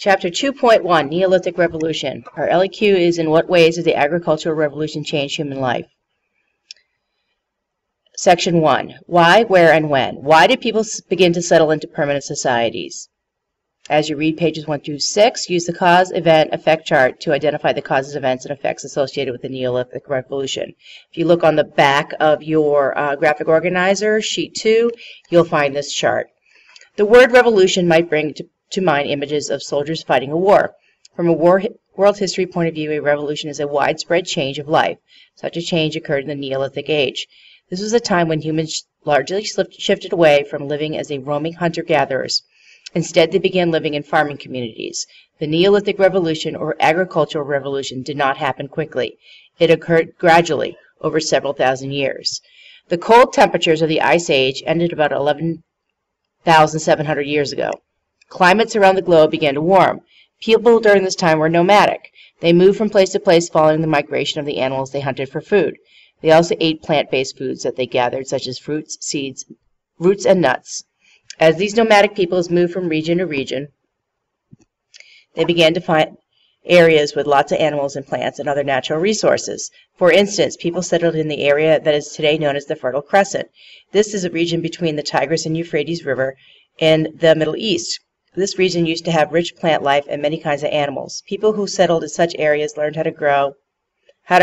Chapter 2.1, Neolithic Revolution. Our LEQ is in what ways did the agricultural revolution change human life? Section 1, why, where, and when. Why did people begin to settle into permanent societies? As you read pages 1 through 6, use the cause, event, effect chart to identify the causes, events, and effects associated with the Neolithic Revolution. If you look on the back of your graphic organizer, sheet 2, you'll find this chart. The word revolution might bring to mind images of soldiers fighting a war. From a world history point of view, a revolution is a widespread change of life. Such a change occurred in the Neolithic Age. This was a time when humans largely shifted away from living as a roaming hunter-gatherers. Instead, they began living in farming communities. The Neolithic Revolution, or agricultural revolution, did not happen quickly. It occurred gradually, over several thousand years. The cold temperatures of the Ice Age ended about 11,700 years ago. Climates around the globe began to warm. People during this time were nomadic. They moved from place to place following the migration of the animals they hunted for food. They also ate plant-based foods that they gathered, such as fruits, seeds, roots, and nuts. As these nomadic peoples moved from region to region, they began to find areas with lots of animals and plants and other natural resources. For instance, people settled in the area that is today known as the Fertile Crescent. This is a region between the Tigris and Euphrates River in the Middle East. This region used to have rich plant life and many kinds of animals. People who settled in such areas learned how to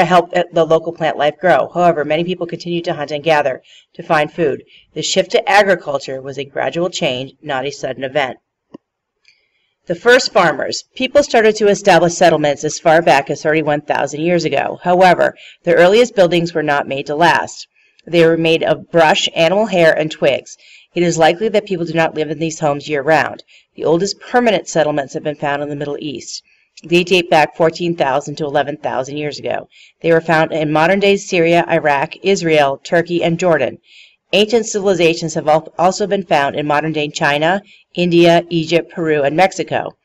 help the local plant life grow. However, many people continued to hunt and gather to find food. The shift to agriculture was a gradual change, not a sudden event. The first farmers. People started to establish settlements as far back as 31,000 years ago. However, the earliest buildings were not made to last. They were made of brush, animal hair, and twigs. It is likely that people do not live in these homes year-round. The oldest permanent settlements have been found in the Middle East. They date back 14,000 to 11,000 years ago. They were found in modern-day Syria, Iraq, Israel, Turkey, and Jordan. Ancient civilizations have also been found in modern-day China, India, Egypt, Peru, and Mexico.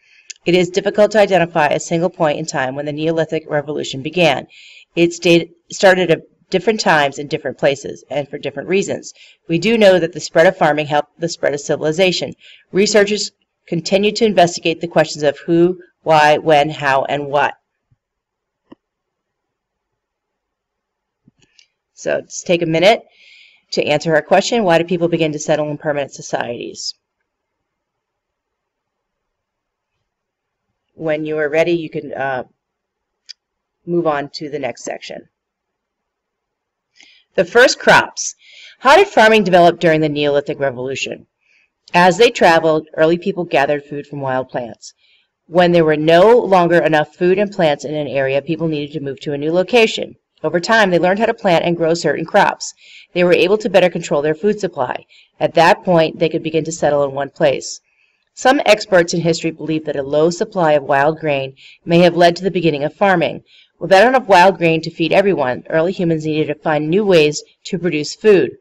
It is difficult to identify a single point in time when the Neolithic Revolution began. It started at different times in different places and for different reasons. We do know that the spread of farming helped the spread of civilization. Researchers continue to investigate the questions of who, why, when, how, and what. So let's take a minute to answer our question, why do people begin to settle in permanent societies? When you are ready, you can move on to the next section. The first crops. How did farming develop during the Neolithic Revolution? As they traveled, early people gathered food from wild plants. When there were no longer enough food and plants in an area, people needed to move to a new location. Over time, they learned how to plant and grow certain crops. They were able to better control their food supply. At that point, they could begin to settle in one place. Some experts in history believe that a low supply of wild grain may have led to the beginning of farming. Without enough wild grain to feed everyone, early humans needed to find new ways to produce food.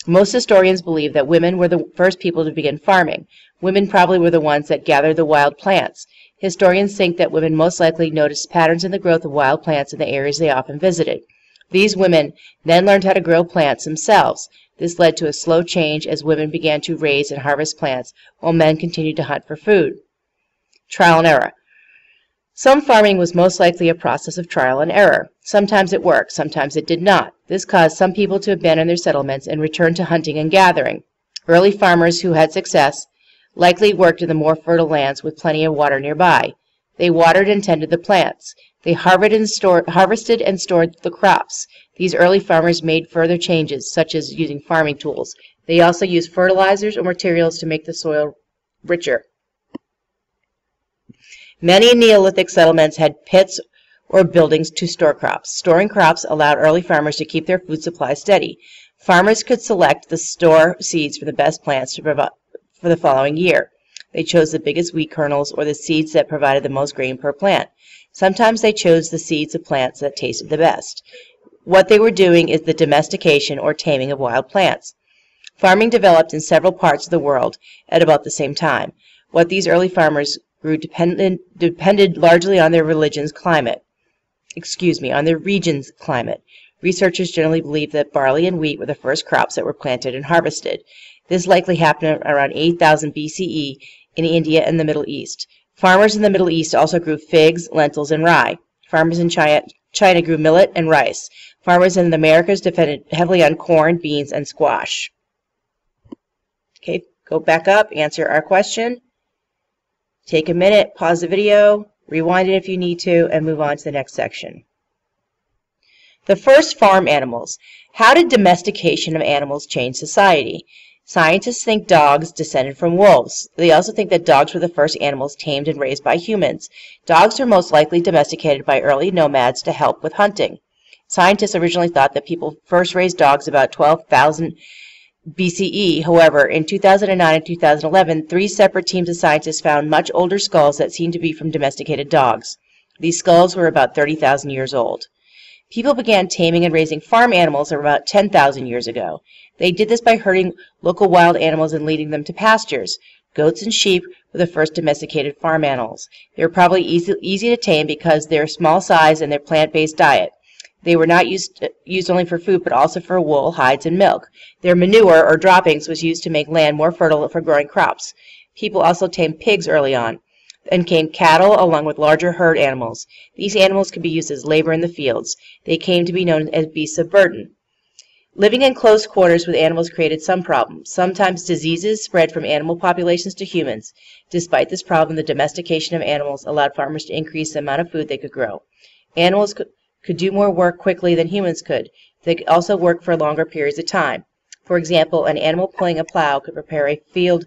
Most historians believe that women were the first people to begin farming. Women probably were the ones that gathered the wild plants. Historians think that women most likely noticed patterns in the growth of wild plants in the areas they often visited. These women then learned how to grow plants themselves. This led to a slow change as women began to raise and harvest plants while men continued to hunt for food. Trial and error. Some farming was most likely a process of trial and error. Sometimes it worked, sometimes it did not. This caused some people to abandon their settlements and return to hunting and gathering. Early farmers who had success likely worked in the more fertile lands with plenty of water nearby. They watered and tended the plants. They harvested and stored the crops. These early farmers made further changes, such as using farming tools. They also used fertilizers or materials to make the soil richer. Many Neolithic settlements had pits or buildings to store crops. Storing crops allowed early farmers to keep their food supply steady. Farmers could select the store seeds from the best plants to provide for the following year. They chose the biggest wheat kernels or the seeds that provided the most grain per plant. Sometimes they chose the seeds of plants that tasted the best. What they were doing is the domestication or taming of wild plants. Farming developed in several parts of the world at about the same time. What these early farmers grew depended largely on their region's climate. Researchers generally believe that barley and wheat were the first crops that were planted and harvested. This likely happened around 8000 BCE in India and the Middle East. Farmers in the Middle East also grew figs, lentils, and rye. Farmers in China grew millet and rice. Farmers in the Americas depended heavily on corn, beans, and squash. Okay, go back up, answer our question. Take a minute, pause the video, rewind it if you need to, and move on to the next section. The first farm animals. How did domestication of animals change society? Scientists think dogs descended from wolves. They also think that dogs were the first animals tamed and raised by humans. Dogs were most likely domesticated by early nomads to help with hunting. Scientists originally thought that people first raised dogs about 12,000 BCE. However, in 2009 and 2011, 3 separate teams of scientists found much older skulls that seemed to be from domesticated dogs. These skulls were about 30,000 years old. People began taming and raising farm animals about 10,000 years ago. They did this by herding local wild animals and leading them to pastures. Goats and sheep were the first domesticated farm animals. They were probably easy to tame because of their small size and their plant-based diet. They were not used only for food, but also for wool, hides, and milk. Their manure, or droppings, was used to make land more fertile for growing crops. People also tamed pigs early on. Then came cattle, along with larger herd animals. These animals could be used as labor in the fields. They came to be known as beasts of burden. Living in close quarters with animals created some problems. Sometimes diseases spread from animal populations to humans. Despite this problem, the domestication of animals allowed farmers to increase the amount of food they could grow. Animals could do more work quickly than humans could. They could also work for longer periods of time. For example, an animal pulling a plow could prepare a field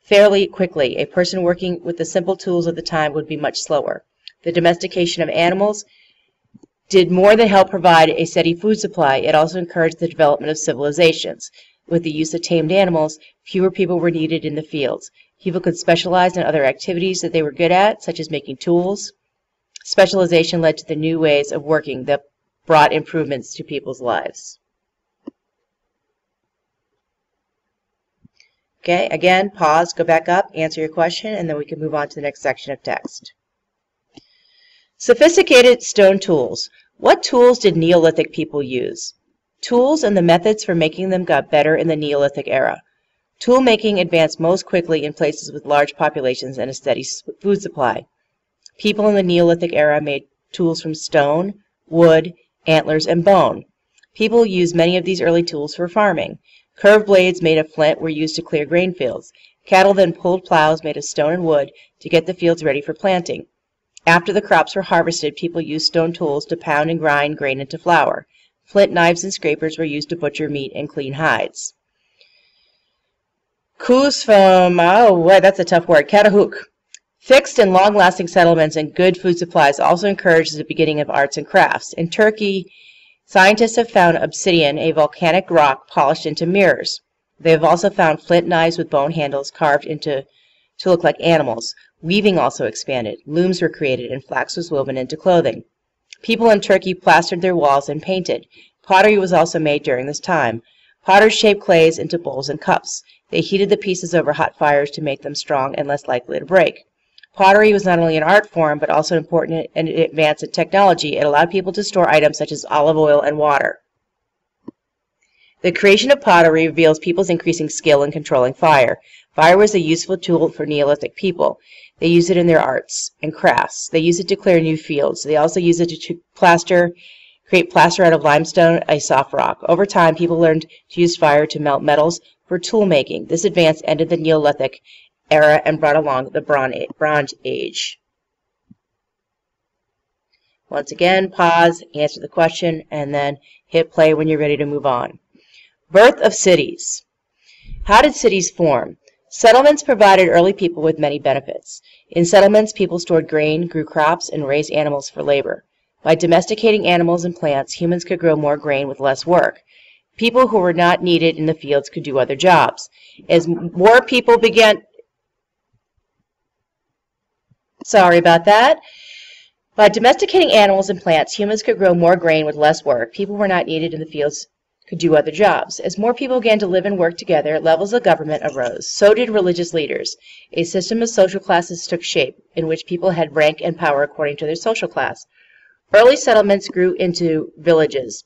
fairly quickly. A person working with the simple tools of the time would be much slower. The domestication of animals did more than help provide a steady food supply. It also encouraged the development of civilizations. With the use of tamed animals, fewer people were needed in the fields. People could specialize in other activities that they were good at, such as making tools. Specialization led to the new ways of working that brought improvements to people's lives. Okay, again, pause, go back up, answer your question, and then we can move on to the next section of text. Sophisticated stone tools. What tools did Neolithic people use? Tools and the methods for making them got better in the Neolithic era. Tool making advanced most quickly in places with large populations and a steady food supply. People in the Neolithic era made tools from stone, wood, antlers, and bone. People used many of these early tools for farming. Curved blades made of flint were used to clear grain fields. Cattle then pulled plows made of stone and wood to get the fields ready for planting. After the crops were harvested, people used stone tools to pound and grind grain into flour. Flint knives and scrapers were used to butcher meat and clean hides. Coups from, that's a tough word, Catahook. Fixed and long-lasting settlements and good food supplies also encouraged the beginning of arts and crafts. In Turkey, scientists have found obsidian, a volcanic rock, polished into mirrors. They have also found flint knives with bone handles carved to look like animals. Weaving also expanded. Looms were created, and flax was woven into clothing. People in Turkey plastered their walls and painted. Pottery was also made during this time. Potters shaped clays into bowls and cups. They heated the pieces over hot fires to make them strong and less likely to break. Pottery was not only an art form, but also important and advanced in technology. It allowed people to store items such as olive oil and water. The creation of pottery reveals people's increasing skill in controlling fire. Fire was a useful tool for Neolithic people. They used it in their arts and crafts. They used it to clear new fields. They also used it to create plaster out of limestone, a soft rock. Over time, people learned to use fire to melt metals for tool making. This advance ended the Neolithic era and brought along the Bronze Age. Once again, pause, answer the question, and then hit play when you're ready to move on. Birth of cities. How did cities form? Settlements provided early people with many benefits. In settlements, people stored grain, grew crops, and raised animals for labor. By domesticating animals and plants, humans could grow more grain with less work. People who were not needed in the fields could do other jobs. As more people began... Sorry about that. By domesticating animals and plants, humans could grow more grain with less work. People who were not needed in the fields could do other jobs. As more people began to live and work together, levels of government arose. So did religious leaders. A system of social classes took shape, in which people had rank and power according to their social class. Early settlements grew into villages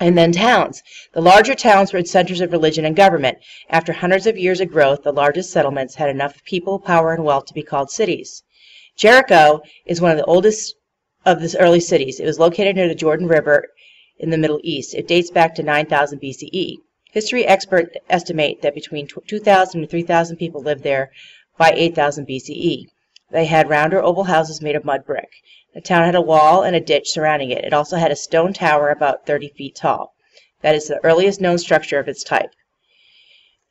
and then towns. The larger towns were centers of religion and government. After hundreds of years of growth, the largest settlements had enough people, power, and wealth to be called cities. Jericho is one of the oldest of the early cities. It was located near the Jordan River in the Middle East. It dates back to 9000 BCE. History experts estimate that between 2,000 and 3,000 people lived there by 8000 BCE. They had round or oval houses made of mud brick. The town had a wall and a ditch surrounding it. It also had a stone tower about 30 feet tall. That is the earliest known structure of its type.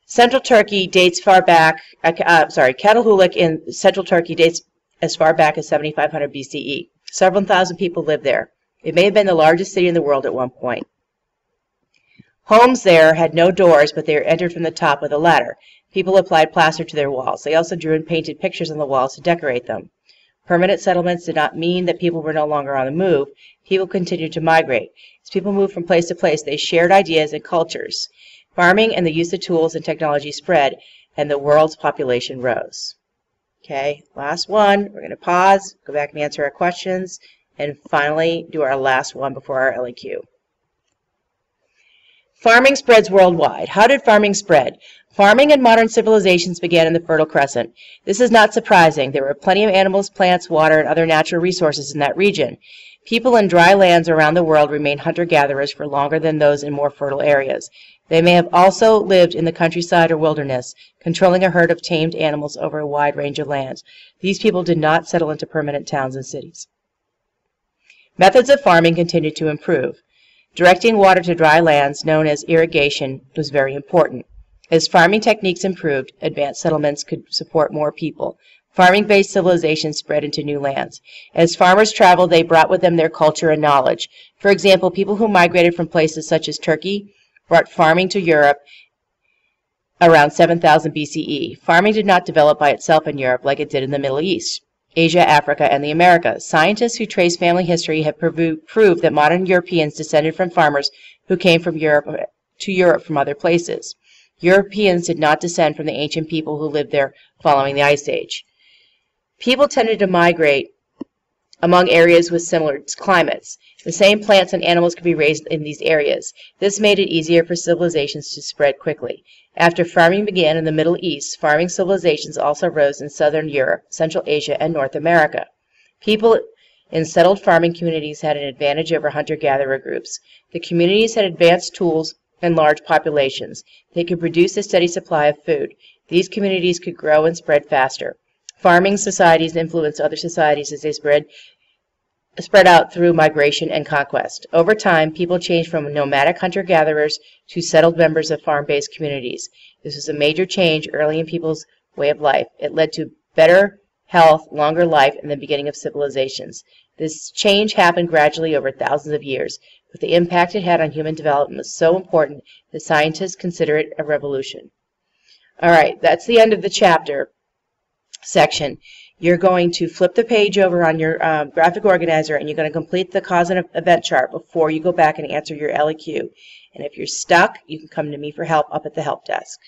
Central Turkey dates far back, Catalhulik in Central Turkey dates as far back as 7500 BCE. Several thousand people lived there. It may have been the largest city in the world at one point. Homes there had no doors, but they were entered from the top with a ladder. People applied plaster to their walls. They also drew and painted pictures on the walls to decorate them. Permanent settlements did not mean that people were no longer on the move. People continued to migrate. As people moved from place to place, they shared ideas and cultures. Farming and the use of tools and technology spread, and the world's population rose. Okay, last one. We're going to pause, go back and answer our questions, and finally do our last one before our LEQ. Farming spreads worldwide. How did farming spread? Farming in modern civilizations began in the Fertile Crescent. This is not surprising. There were plenty of animals, plants, water, and other natural resources in that region. People in dry lands around the world remained hunter-gatherers for longer than those in more fertile areas. They may have also lived in the countryside or wilderness, controlling a herd of tamed animals over a wide range of lands. These people did not settle into permanent towns and cities. Methods of farming continued to improve. Directing water to dry lands, known as irrigation, was very important. As farming techniques improved, advanced settlements could support more people. Farming-based civilizations spread into new lands. As farmers traveled, they brought with them their culture and knowledge. For example, people who migrated from places such as Turkey brought farming to Europe around 7000 BCE. Farming did not develop by itself in Europe like it did in the Middle East, Asia, Africa, and the Americas. Scientists who trace family history have proved that modern Europeans descended from farmers who came from Europe from other places. Europeans did not descend from the ancient people who lived there following the Ice Age. People tended to migrate among areas with similar climates. The same plants and animals could be raised in these areas. This made it easier for civilizations to spread quickly. After farming began in the Middle East, farming civilizations also rose in southern Europe, Central Asia, and North America. People in settled farming communities had an advantage over hunter-gatherer groups. The communities had advanced tools and large populations. They could produce a steady supply of food. These communities could grow and spread faster. Farming societies influenced other societies as they spread out through migration and conquest. Over time, people changed from nomadic hunter-gatherers to settled members of farm-based communities. This was a major change early in people's way of life. It led to better health, longer life, and the beginning of civilizations. This change happened gradually over thousands of years, but the impact it had on human development was so important that scientists consider it a revolution. All right, that's the end of the chapter section. You're going to flip the page over on your graphic organizer, and you're going to complete the cause and event chart before you go back and answer your LEQ. And if you're stuck, you can come to me for help up at the help desk.